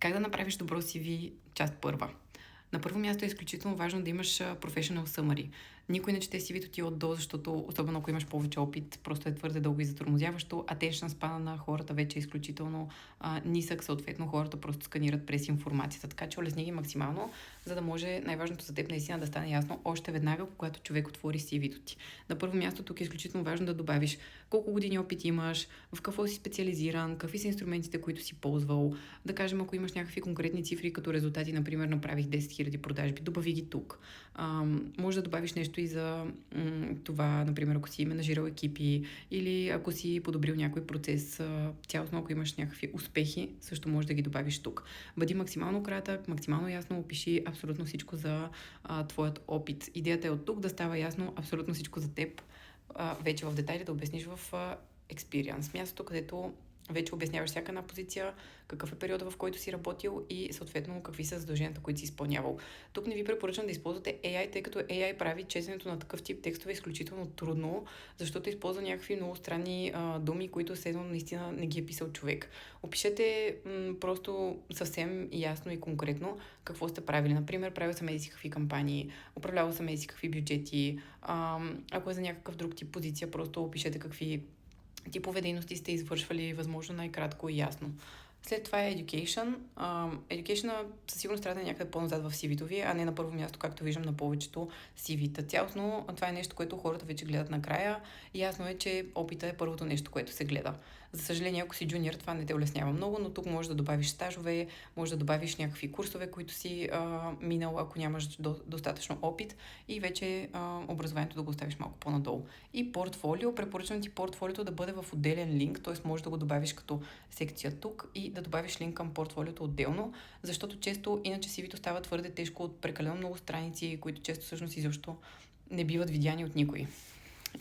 Как да направиш добро CV, част първа? На първо място е изключително важно да имаш professional summary. Никой не чете CV-то ти от до, защото особено ако имаш повече опит, просто е твърде дълго и затормозяващо. Attention span на хората вече е изключително нисък, съответно хората просто сканират през информацията. Така че улесни ги максимално, за да може най-важното за теб наистина да стане ясно още веднага, когато човек отвори CV-то ти. На първо място тук е изключително важно да добавиш колко години опит имаш, в какво си специализиран, какви са инструментите, които си ползвал. Да кажем, ако имаш някакви конкретни цифри като резултати, например, направих 10 000 продажби, добави ги тук. Може да добавиш нещо и за това, например, ако си менажирал екипи или ако си подобрил някой процес, цялостно ако имаш някакви успехи, също може да ги добавиш тук. Бъди максимално кратък, максимално ясно опиши абсолютно всичко за твоят опит. Идеята е от тук да става ясно абсолютно всичко за теб, вече в детайли да обясниш в experience. Мястото, където вече обясняваш всяка една позиция, какъв е периода, в който си работил и съответно какви са задълженията, които си изпълнявал. Тук не ви препоръчвам да използвате AI, тъй като AI прави четенето на такъв тип текстове изключително трудно, защото използва някакви много странни думи, които седно наистина не ги е писал човек. Опишете просто съвсем ясно и конкретно какво сте правили. Например, правил съм еди какви кампании, управлявал съм еди какви бюджети, ако е за някакъв друг тип позиция, просто опишете какви типове дейности сте извършвали възможно най-кратко и ясно. След това е education. Education със сигурност трябва да е някъде по-назад в CV-то ви, а не на първо място, както виждам на повечето CV-та. Цялостно това е нещо, което хората вече гледат накрая. И ясно е, че опита е първото нещо, което се гледа. За съжаление, ако си джуниор, това не те улеснява много, но тук можеш да добавиш стажове, може да добавиш някакви курсове, които си минал, ако нямаш достатъчно опит и вече образованието да го оставиш малко по-надолу. И портфолио. Препоръчвам ти портфолиото да бъде в отделен линк, т.е. можеш да го добавиш като секция тук и да добавиш линк към портфолиото отделно, защото често иначе CV-то става твърде тежко от прекалено много страници, които често всъщност изобщо не биват видяни от никой.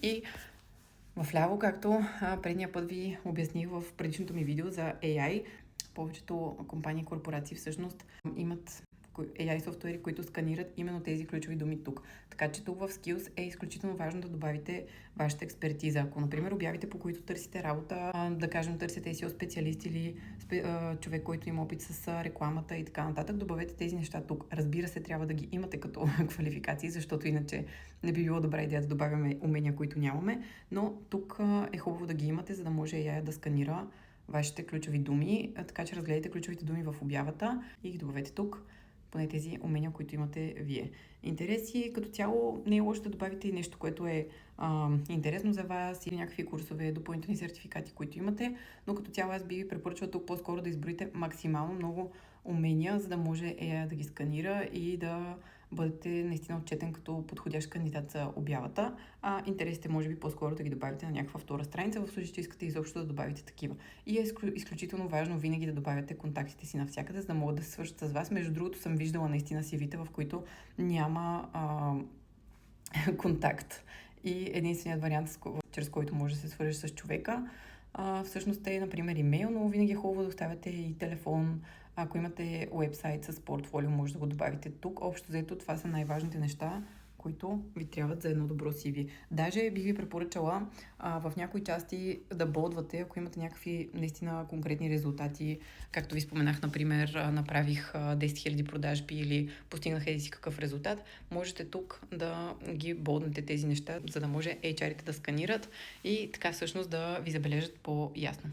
И вляво, както предния път ви обясних в предишното ми видео за AI, повечето компании и корпорации всъщност имат AI софтуери, които сканират именно тези ключови думи тук. Така че тук в Skills е изключително важно да добавите вашата експертиза. Ако, например, обявите, по които търсите работа, да кажем, търсите SEO специалист или човек, който има опит с рекламата и така нататък, добавете тези неща тук. Разбира се, трябва да ги имате като квалификации, защото иначе не би било добра идея да добавяме умения, които нямаме, но тук е хубаво да ги имате, за да може AI да сканира вашите ключови думи, така че разгледайте ключовите думи в обявата и ги добавете тук, поне тези умения, които имате вие. Интереси, като цяло не е лошо да добавите и нещо, което е интересно за вас или някакви курсове, допълнителни сертификати, които имате, но като цяло аз би ви препоръчала тук по-скоро да изброите максимално много умения, за да може AI да ги сканира и да бъдете наистина отчетен като подходящ кандидат за обявата, а интересите може би по-скоро да ги добавите на някаква втора страница, в случай, че искате изобщо да добавите такива. И е изключително важно винаги да добавяте контактите си навсякъде, за да могат да се свържат с вас. Между другото съм виждала наистина CV-та, в които няма контакт. И единственият вариант, чрез който може да се свържеш с човека, всъщност е, например, имейл, но винаги е хубаво да оставяте и телефон. Ако имате уебсайт с портфолио, може да го добавите тук. Общо взето, това са най-важните неща, които ви трябват за едно добро CV. Даже бих ви препоръчала в някои части да болдвате, ако имате някакви наистина конкретни резултати. Както ви споменах, например, направих 10 000 продажби или постигнах еди си какъв резултат, можете тук да ги болднете тези неща, за да може HR-ите да сканират и така всъщност да ви забележат по-ясно.